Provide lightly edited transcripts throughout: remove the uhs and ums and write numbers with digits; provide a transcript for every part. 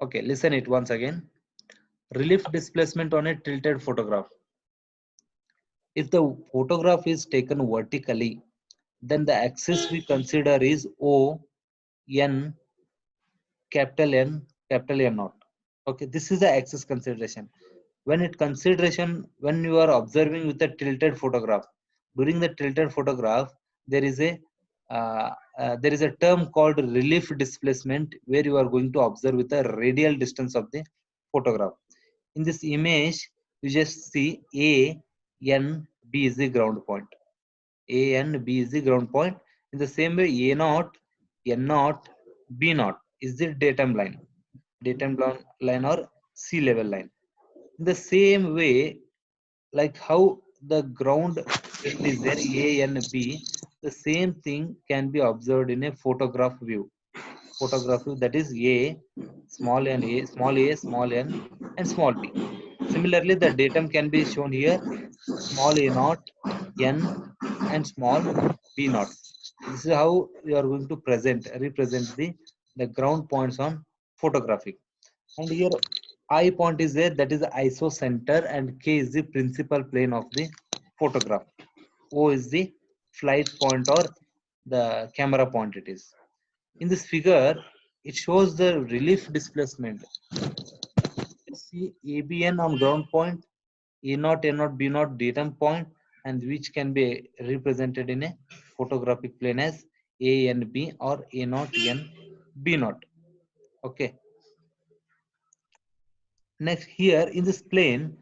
Okay, listen it once again. Relief displacement on a tilted photograph. If the photograph is taken vertically, then the axis we consider is O, N, capital N, capital N naught. Okay, this is the axis consideration. When you are observing with a tilted photograph, during the tilted photograph, there is a term called relief displacement, where you are going to observe with a radial distance of the photograph. In this image, you just see A, N, B is the ground point. A and B is the ground point. In the same way, A naught, N naught, B naught is the datum line or sea level line. In the same way, like how the ground field is there, A and B, the same thing can be observed in a photograph view. Photograph view, that is A, small n, small n, and small b. Similarly, the datum can be shown here, small a naught, n, and small b naught. This is how you are going to represent the ground points on photographic. And here I point is there, that is the isocenter, and K is the principal plane of the photograph. O is the flight point or the camera point it is. In this figure, it shows the relief displacement. See ABN on ground point, A0, A0, B0 datum point, and which can be represented in a photographic plane as A and B or A0, N, B0. Okay. Next, here in this plane,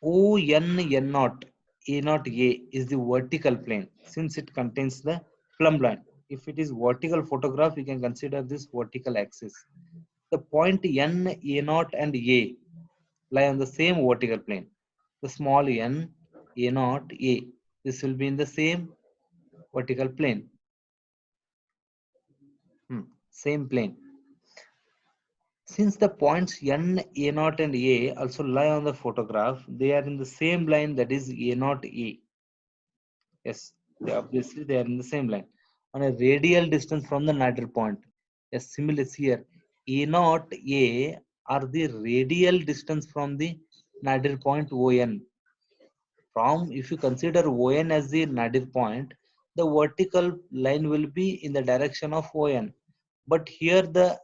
O N N naught A naught A is the vertical plane, since it contains the plumb line. If it is vertical photograph, we can consider this vertical axis. The point N, A naught, and A lie on the same vertical plane. The small n, A naught, A. This will be in the same vertical plane. Same plane. Since the points N, A naught, and A also lie on the photograph, they are in the same line, that is A naught, A. Yes, obviously they are in the same line. On a radial distance from the nadir point. Yes, similarly here, A naught, A are the radial distance from the nadir point ON. If you consider ON as the nadir point, the vertical line will be in the direction of ON. But here the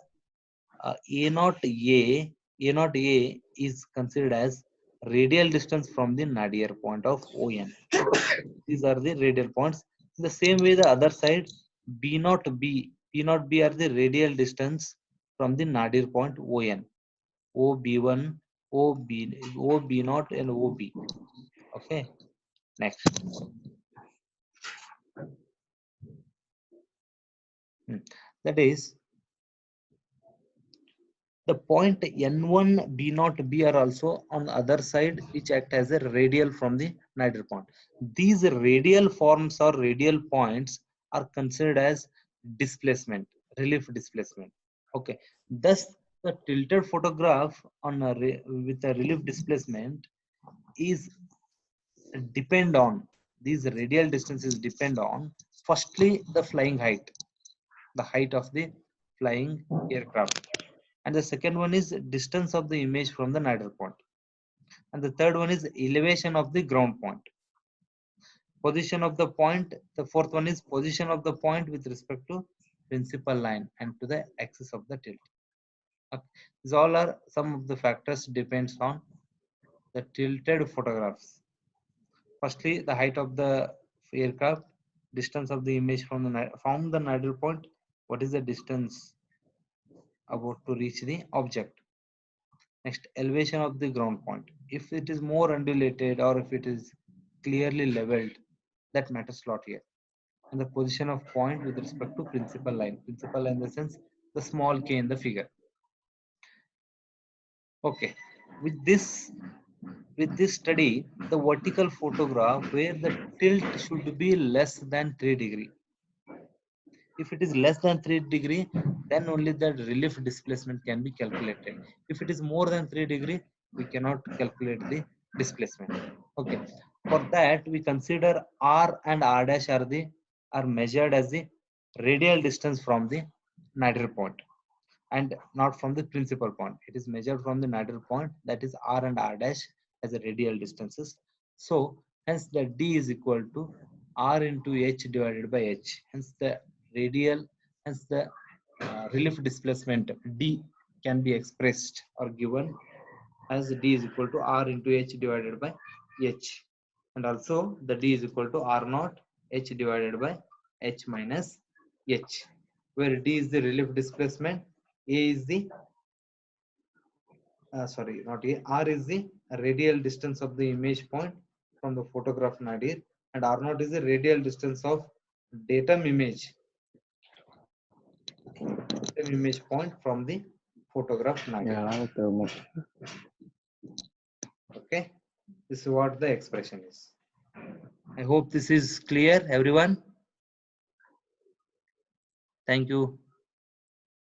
A naught A is considered as radial distance from the nadir point of ON. These are the radial points. In the same way, the other side, P naught B are the radial distance from the nadir point ON. OB1, OB0, and OB. Okay. Next. That is, the point N1, B0, B are also on the other side, which act as a radial from the nadir point. These radial forms or radial points are considered as displacement, relief displacement. Okay. Thus, the tilted photograph on with a relief displacement is depend on, these radial distances depend on, firstly the flying height, the height of the flying aircraft, and the second one is distance of the image from the nadir point, and the third one is elevation of the ground point, position of the point, the fourth one is position of the point with respect to principal line and to the axis of the tilt. Okay. These all are some of the factors depends on the tilted photographs. Firstly, the height of the aircraft, distance of the image from the nadir point, what is the distance about to reach the object. Next, elevation of the ground point. If it is more undulated or if it is clearly leveled, that matters a lot here. And the position of point with respect to principal line. Principal line in the sense, the small k in the figure. Okay. With this study, the vertical photograph where the tilt should be less than 3 degree. If it is less than 3 degree, then only the relief displacement can be calculated. If it is more than 3 degree, we cannot calculate the displacement. Okay. For that, we consider R and R dash are measured as the radial distance from the nadir point. and not from the principal point. It is measured from the nadir point, that is r and r dash as a radial distances. So hence the d is equal to r into h divided by h. Hence the radial, hence the relief displacement d can be expressed or given as d is equal to r into h divided by h, and also the d is equal to r naught h divided by h minus h, where d is the relief displacement, a is the sorry, not a, r is the radial distance of the image point from the photograph nadir, and r naught is the radial distance of datum image point from the photograph nadir. Okay, this is what the expression is. I hope this is clear, everyone. Thank you.